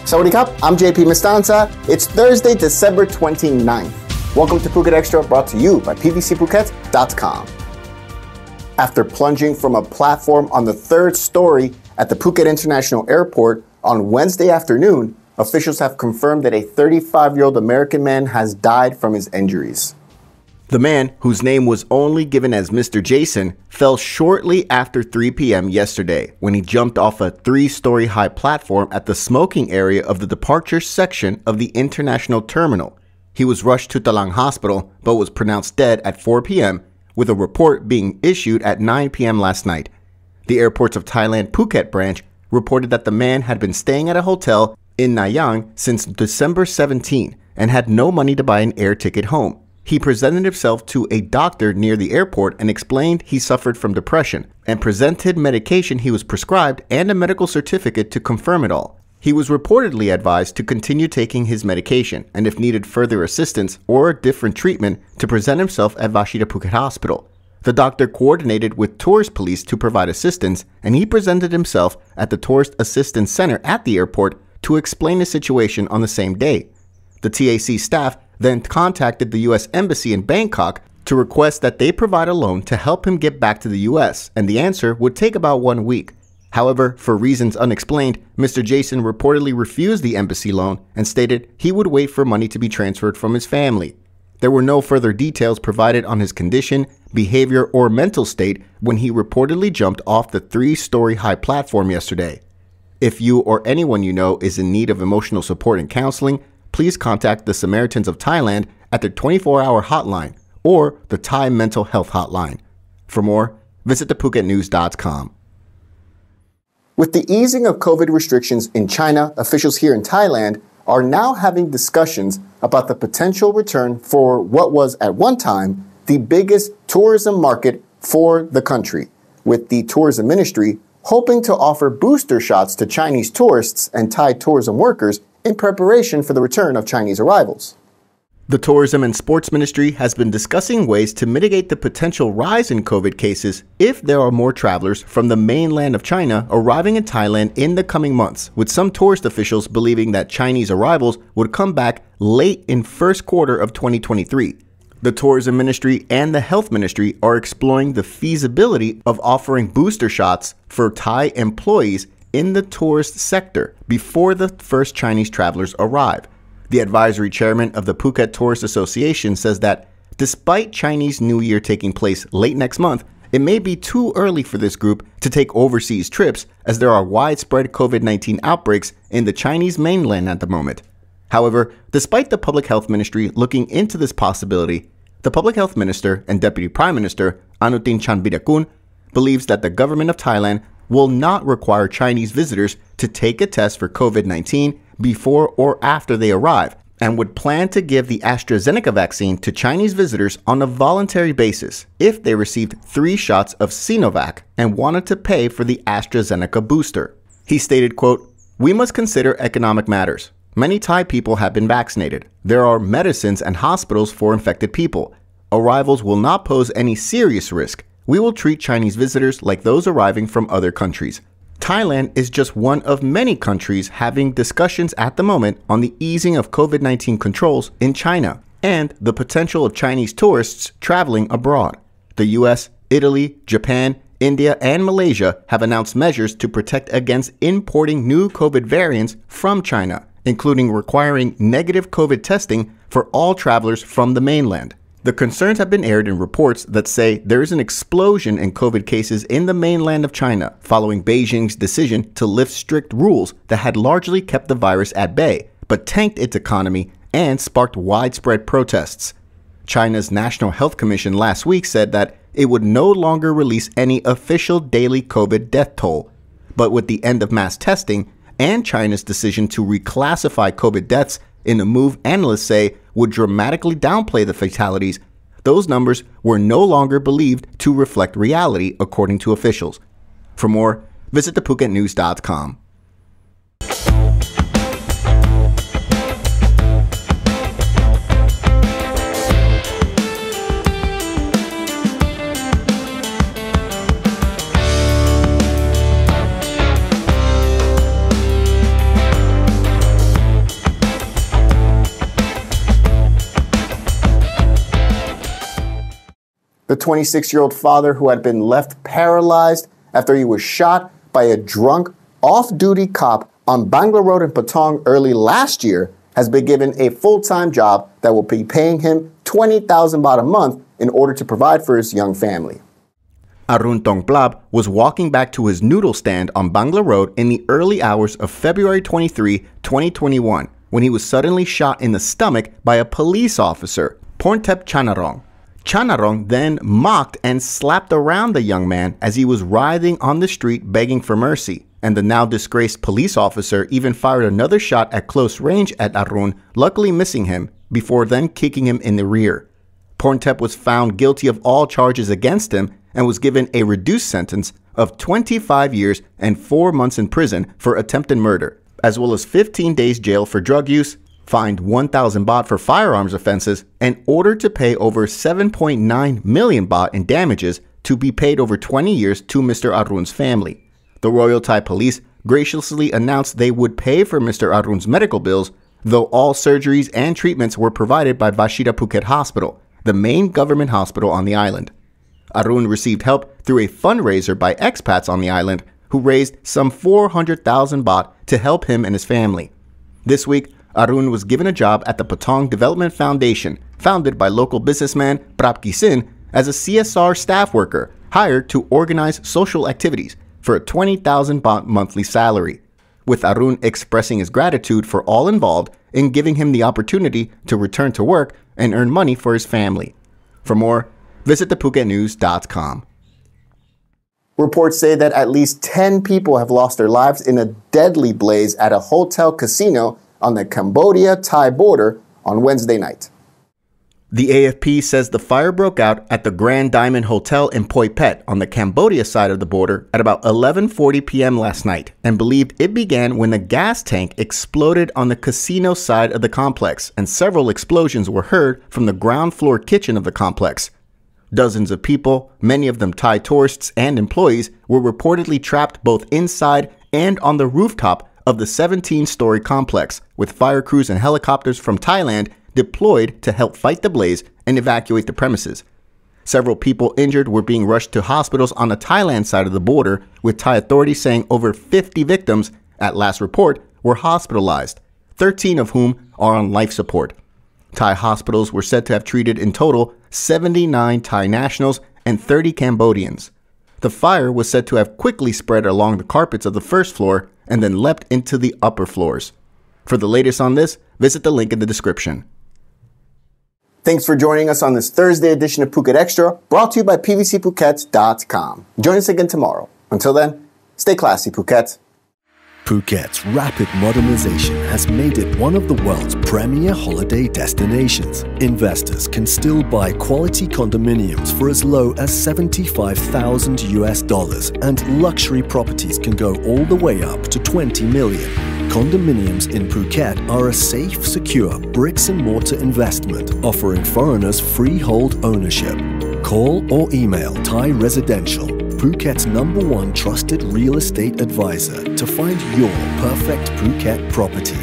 Sawadee Krap, I'm JP Mestanza. It's Thursday, December 29th. Welcome to Phuket Xtra, brought to you by pvcphuket.com. After plunging from a platform on the third story at the Phuket International Airport on Wednesday afternoon, officials have confirmed that a 35-year-old American man has died from his injuries. The man, whose name was only given as Mr. Jason, fell shortly after 3 p.m. yesterday when he jumped off a 3-story high platform at the smoking area of the departure section of the international terminal. He was rushed to Talang Hospital but was pronounced dead at 4 p.m., with a report being issued at 9 p.m. last night. The Airports of Thailand Phuket branch reported that the man had been staying at a hotel in Nayang since December 17 and had no money to buy an air ticket home. He presented himself to a doctor near the airport and explained he suffered from depression and presented medication he was prescribed and a medical certificate to confirm it all. He was reportedly advised to continue taking his medication and if needed further assistance or a different treatment to present himself at Vashita Phuket Hospital. The doctor coordinated with tourist police to provide assistance and he presented himself at the Tourist Assistance Center at the airport to explain the situation on the same day. The TAC staff then contacted the U.S. Embassy in Bangkok to request that they provide a loan to help him get back to the U.S., and the answer would take about 1 week. However, for reasons unexplained, Mr. Jason reportedly refused the embassy loan and stated he would wait for money to be transferred from his family. There were no further details provided on his condition, behavior, or mental state when he reportedly jumped off the 3-story high platform yesterday. If you or anyone you know is in need of emotional support and counseling, please contact the Samaritans of Thailand at their 24-hour hotline or the Thai Mental Health Hotline. For more, visit thephuket.news.com. With the easing of COVID restrictions in China, officials here in Thailand are now having discussions about the potential return for what was at one time the biggest tourism market for the country, with the tourism ministry hoping to offer booster shots to Chinese tourists and Thai tourism workers in preparation for the return of Chinese arrivals. The Tourism and Sports Ministry has been discussing ways to mitigate the potential rise in COVID cases if there are more travelers from the mainland of China arriving in Thailand in the coming months, with some tourist officials believing that Chinese arrivals would come back late in first quarter of 2023. The Tourism Ministry and the Health Ministry are exploring the feasibility of offering booster shots for Thai employees in the tourist sector before the first Chinese travelers arrive. The advisory chairman of the Phuket Tourist Association says that despite Chinese New Year taking place late next month, it may be too early for this group to take overseas trips as there are widespread COVID-19 outbreaks in the Chinese mainland at the moment. However, despite the Public Health Ministry looking into this possibility, the Public Health Minister and Deputy Prime Minister Anutin Chanvirakul believes that the government of Thailand will not require Chinese visitors to take a test for COVID-19 before or after they arrive, and would plan to give the AstraZeneca vaccine to Chinese visitors on a voluntary basis if they received 3 shots of Sinovac and wanted to pay for the AstraZeneca booster. He stated, quote, "We must consider economic matters. Many Thai people have been vaccinated. There are medicines and hospitals for infected people. Arrivals will not pose any serious risk. We will treat Chinese visitors like those arriving from other countries." Thailand is just one of many countries having discussions at the moment on the easing of COVID-19 controls in China and the potential of Chinese tourists traveling abroad. The US, Italy, Japan, India, and Malaysia have announced measures to protect against importing new COVID variants from China, including requiring negative COVID testing for all travelers from the mainland. The concerns have been aired in reports that say there is an explosion in COVID cases in the mainland of China following Beijing's decision to lift strict rules that had largely kept the virus at bay, but tanked its economy and sparked widespread protests. China's National Health Commission last week said that it would no longer release any official daily COVID death toll. But with the end of mass testing and China's decision to reclassify COVID deaths in a move analysts say would dramatically downplay the fatalities, those numbers were no longer believed to reflect reality, according to officials. For more, visit thephuket.news.com. the 26-year-old father who had been left paralyzed after he was shot by a drunk, off-duty cop on Bangla Road in Patong early last year, has been given a full-time job that will be paying him 20,000 baht a month in order to provide for his young family. Arun Tongplab was walking back to his noodle stand on Bangla Road in the early hours of February 23, 2021, when he was suddenly shot in the stomach by a police officer, Poipet Chanarong. Chanarong then mocked and slapped around the young man as he was writhing on the street begging for mercy, and the now disgraced police officer even fired another shot at close range at Arun, luckily missing him, before then kicking him in the rear. Poipet was found guilty of all charges against him and was given a reduced sentence of 25 years and 4 months in prison for attempted murder, as well as 15 days jail for drug use, fined 1,000 baht for firearms offenses, and ordered to pay over 7.9 million baht in damages to be paid over 20 years to Mr. Arun's family. The Royal Thai Police graciously announced they would pay for Mr. Arun's medical bills, though all surgeries and treatments were provided by Bashida Phuket Hospital, the main government hospital on the island. Arun received help through a fundraiser by expats on the island who raised some 400,000 baht to help him and his family. This week, Arun was given a job at the Patong Development Foundation, founded by local businessman Prap Kisin, as a CSR staff worker hired to organize social activities for a 20,000 baht monthly salary, with Arun expressing his gratitude for all involved in giving him the opportunity to return to work and earn money for his family. For more, visit thephuket.news.com. Reports say that at least 10 people have lost their lives in a deadly blaze at a hotel casino on the Cambodia-Thai border on Wednesday night. The AFP says the fire broke out at the Grand Diamond Hotel in Poipet on the Cambodia side of the border at about 11:40 p.m. last night, and believed it began when the gas tank exploded on the casino side of the complex, and several explosions were heard from the ground floor kitchen of the complex. Dozens of people, many of them Thai tourists and employees, were reportedly trapped both inside and on the rooftop of the 17-story complex, with fire crews and helicopters from Thailand deployed to help fight the blaze and evacuate the premises. Several people injured were being rushed to hospitals on the Thailand side of the border, with Thai authorities saying over 50 victims, at last report, were hospitalized, 13 of whom are on life support. Thai hospitals were said to have treated in total 79 Thai nationals and 30 Cambodians. The fire was said to have quickly spread along the carpets of the first floor and then leapt into the upper floors. For the latest on this, visit the link in the description. Thanks for joining us on this Thursday edition of Phuket Extra, brought to you by pvcphuket.com. Join us again tomorrow. Until then, stay classy, Phuket. Phuket's rapid modernization has made it one of the world's premier holiday destinations. Investors can still buy quality condominiums for as low as $75,000 and luxury properties can go all the way up to 20 million. Condominiums in Phuket are a safe, secure bricks-and-mortar investment offering foreigners freehold ownership. Call or email Thai Residential, Phuket's #1 trusted real estate advisor, to find your perfect Phuket property.